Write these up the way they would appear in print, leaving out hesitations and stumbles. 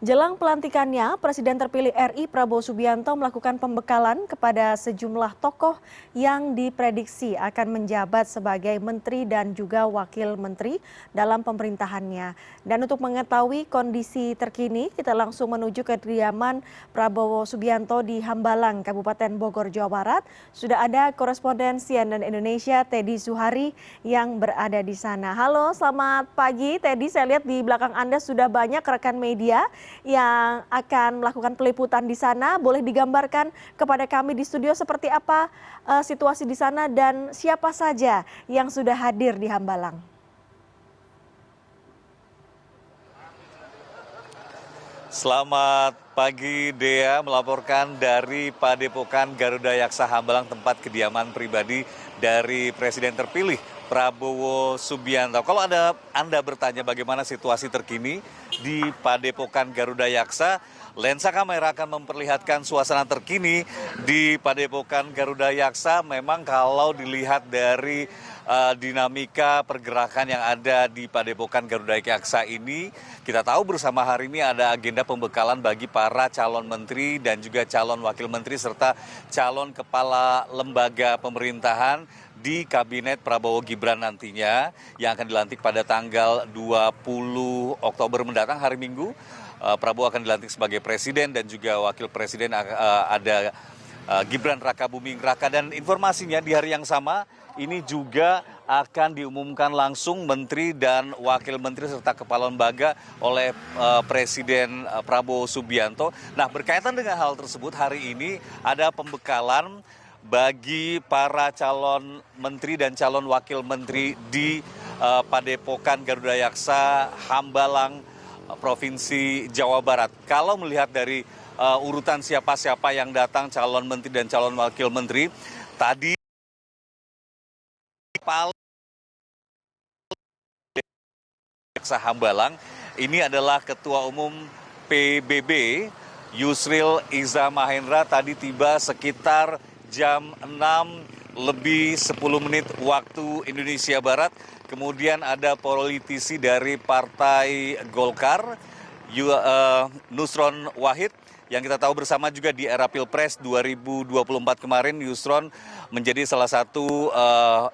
Jelang pelantikannya, Presiden terpilih RI Prabowo Subianto melakukan pembekalan kepada sejumlah tokoh yang diprediksi akan menjabat sebagai menteri dan juga wakil menteri dalam pemerintahannya. Dan untuk mengetahui kondisi terkini, kita langsung menuju ke kediaman Prabowo Subianto di Hambalang, Kabupaten Bogor, Jawa Barat. Sudah ada koresponden CNN Indonesia, Teddy Zuhari, yang berada di sana. Halo, selamat pagi Teddy. Saya lihat di belakang Anda sudah banyak rekan media yang akan melakukan peliputan di sana. Boleh digambarkan kepada kami di studio seperti apa situasi di sana dan siapa saja yang sudah hadir di Hambalang? Selamat pagi Dea, melaporkan dari Padepokan Garuda Yaksa Hambalang, tempat kediaman pribadi dari Presiden terpilih Prabowo Subianto. Kalau Anda bertanya bagaimana situasi terkini di Padepokan Garuda Yaksa, lensa kamera akan memperlihatkan suasana terkini di Padepokan Garuda Yaksa. Memang kalau dilihat dari dinamika pergerakan yang ada di Padepokan Garuda Yaksa ini, kita tahu bersama hari ini ada agenda pembekalan bagi para calon menteri dan juga calon wakil menteri serta calon kepala lembaga pemerintahan di Kabinet Prabowo Gibran nantinya yang akan dilantik pada tanggal 20 Oktober mendatang, hari Minggu. Prabowo akan dilantik sebagai presiden dan juga wakil presiden ada Gibran Raka Buming Raka, dan informasinya di hari yang sama ini juga akan diumumkan langsung menteri dan wakil menteri serta kepala lembaga oleh Presiden Prabowo Subianto. Nah, berkaitan dengan hal tersebut, hari ini ada pembekalan bagi para calon menteri dan calon wakil menteri di Padepokan Garuda Yaksa Hambalang, Provinsi Jawa Barat. Kalau melihat dari urutan siapa-siapa yang datang, calon menteri dan calon wakil menteri, tadi paling Yaksa Hambalang ini adalah Ketua Umum PBB Yusril Iza Mahendra, tadi tiba sekitar jam 6:10 waktu Indonesia Barat. Kemudian ada politisi dari Partai Golkar, Nusron Wahid, yang kita tahu bersama juga di era Pilpres 2024 kemarin, Nusron menjadi salah satu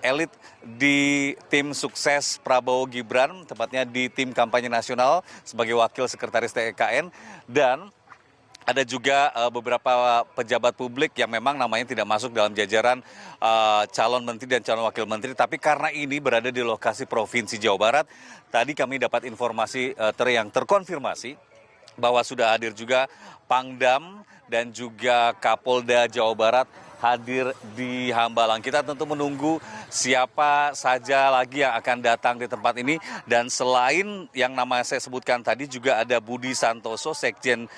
elit di tim sukses Prabowo Gibran, tepatnya di tim kampanye nasional sebagai wakil sekretaris TKN. Dan ada juga beberapa pejabat publik yang memang namanya tidak masuk dalam jajaran calon menteri dan calon wakil menteri. Tapi karena ini berada di lokasi Provinsi Jawa Barat, tadi kami dapat informasi yang terkonfirmasi bahwa sudah hadir juga Pangdam dan juga Kapolda Jawa Barat hadir di Hambalang. Kita tentu menunggu siapa saja lagi yang akan datang di tempat ini. Dan selain yang nama saya sebutkan tadi, juga ada Budi Santoso, Sekjen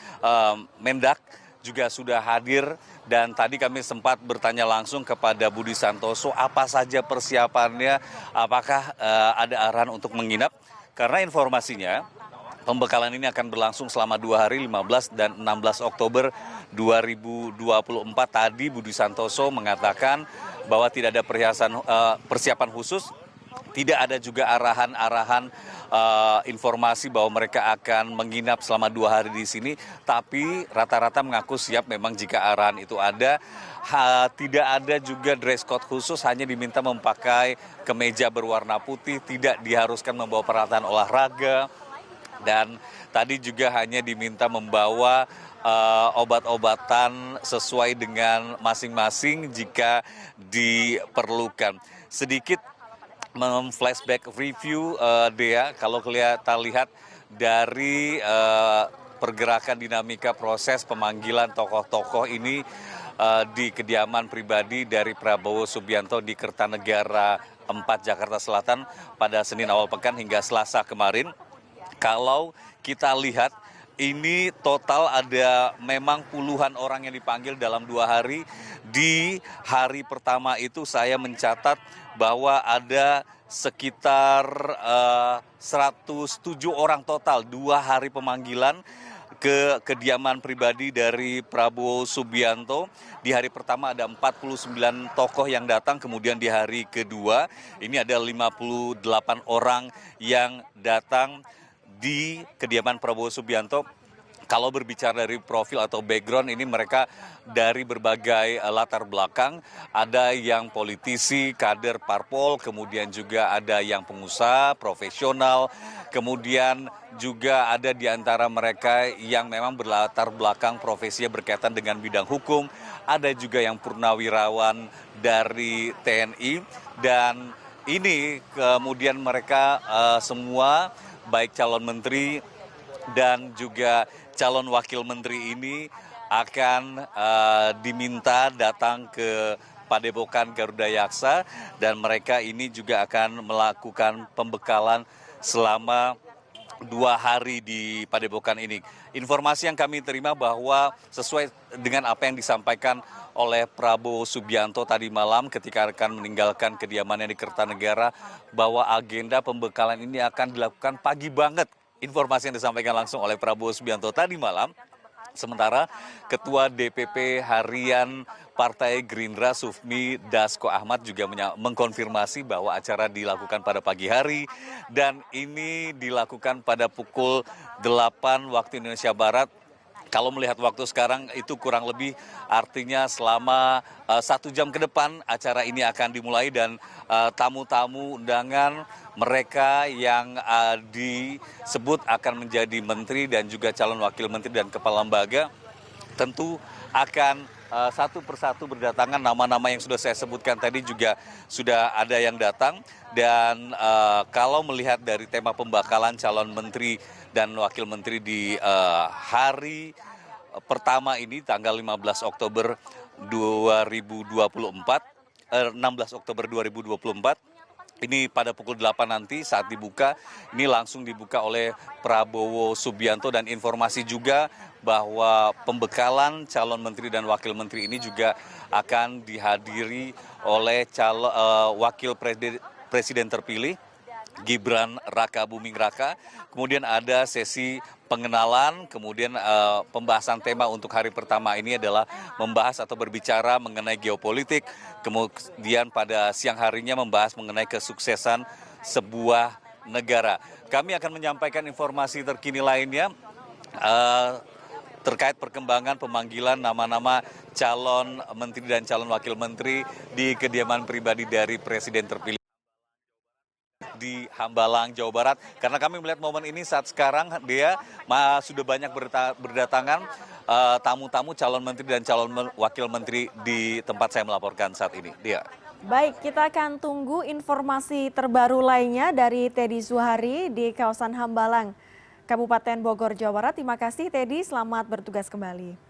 Mendak, juga sudah hadir. Dan tadi kami sempat bertanya langsung kepada Budi Santoso apa saja persiapannya, apakah ada arahan untuk menginap. Karena informasinya pembekalan ini akan berlangsung selama 2 hari, 15 dan 16 Oktober 2024. Tadi Budi Santoso mengatakan bahwa tidak ada persiapan khusus, tidak ada juga arahan-arahan informasi bahwa mereka akan menginap selama 2 hari di sini. Tapi rata-rata mengaku siap memang jika arahan itu ada. Tidak ada juga dress code khusus, hanya diminta memakai kemeja berwarna putih, tidak diharuskan membawa peralatan olahraga. Dan tadi juga hanya diminta membawa obat-obatan sesuai dengan masing-masing jika diperlukan. Sedikit flashback review, Dea, kalau kita lihat dari pergerakan dinamika proses pemanggilan tokoh-tokoh ini di kediaman pribadi dari Prabowo Subianto di Kertanegara 4, Jakarta Selatan pada Senin awal pekan hingga Selasa kemarin. Kalau kita lihat, ini total ada memang puluhan orang yang dipanggil dalam 2 hari. Di hari pertama itu saya mencatat bahwa ada sekitar 107 orang total, 2 hari pemanggilan ke kediaman pribadi dari Prabowo Subianto. Di hari pertama ada 49 tokoh yang datang, kemudian di hari kedua ini ada 58 orang yang datang di kediaman Prabowo Subianto Kalau berbicara dari profil atau background ini mereka dari berbagai latar belakang, ada yang politisi, kader parpol, kemudian juga ada yang pengusaha, profesional, kemudian juga ada di antara mereka yang memang berlatar belakang profesinya berkaitan dengan bidang hukum, ada juga yang purnawirawan dari TNI, dan ini kemudian mereka semua baik calon menteri dan juga calon wakil menteri ini akan diminta datang ke Padepokan Garuda Yaksa, dan mereka ini juga akan melakukan pembekalan selama 2 hari di Padepokan ini. Informasi yang kami terima bahwa sesuai dengan apa yang disampaikan oleh Prabowo Subianto tadi malam ketika akan meninggalkan kediamannya di Kertanegara, bahwa agenda pembekalan ini akan dilakukan pagi banget. Informasi yang disampaikan langsung oleh Prabowo Subianto tadi malam. Sementara Ketua DPP Harian Partai Gerindra Sufmi Dasko Ahmad juga mengkonfirmasi bahwa acara dilakukan pada pagi hari dan ini dilakukan pada pukul 8 waktu Indonesia Barat. Kalau melihat waktu sekarang itu kurang lebih artinya selama 1 jam ke depan acara ini akan dimulai, dan tamu-tamu undangan mereka yang disebut akan menjadi menteri dan juga calon wakil menteri dan kepala lembaga tentu akan satu persatu berdatangan. Nama-nama yang sudah saya sebutkan tadi juga sudah ada yang datang, dan kalau melihat dari tema pembakalan calon menteri dan wakil menteri di hari pertama ini tanggal 15 Oktober 2024, 16 Oktober 2024, ini pada pukul 8 nanti saat dibuka, ini langsung dibuka oleh Prabowo Subianto, dan informasi juga bahwa pembekalan calon menteri dan wakil menteri ini juga akan dihadiri oleh wakil presiden terpilih Gibran Raka Buming Raka. Kemudian ada sesi pengenalan, kemudian pembahasan tema untuk hari pertama ini adalah membahas atau berbicara mengenai geopolitik, kemudian pada siang harinya membahas mengenai kesuksesan sebuah negara. Kami akan menyampaikan informasi terkini lainnya terkait perkembangan pemanggilan nama-nama calon menteri dan calon wakil menteri di kediaman pribadi dari presiden terpilih di Hambalang, Jawa Barat. Karena kami melihat momen ini saat sekarang dia sudah banyak berdatangan tamu-tamu calon menteri dan calon wakil menteri di tempat saya melaporkan saat ini. Dia. Baik, kita akan tunggu informasi terbaru lainnya dari Teddy Zuhari di kawasan Hambalang, Kabupaten Bogor, Jawa Barat. Terima kasih Teddy, selamat bertugas kembali.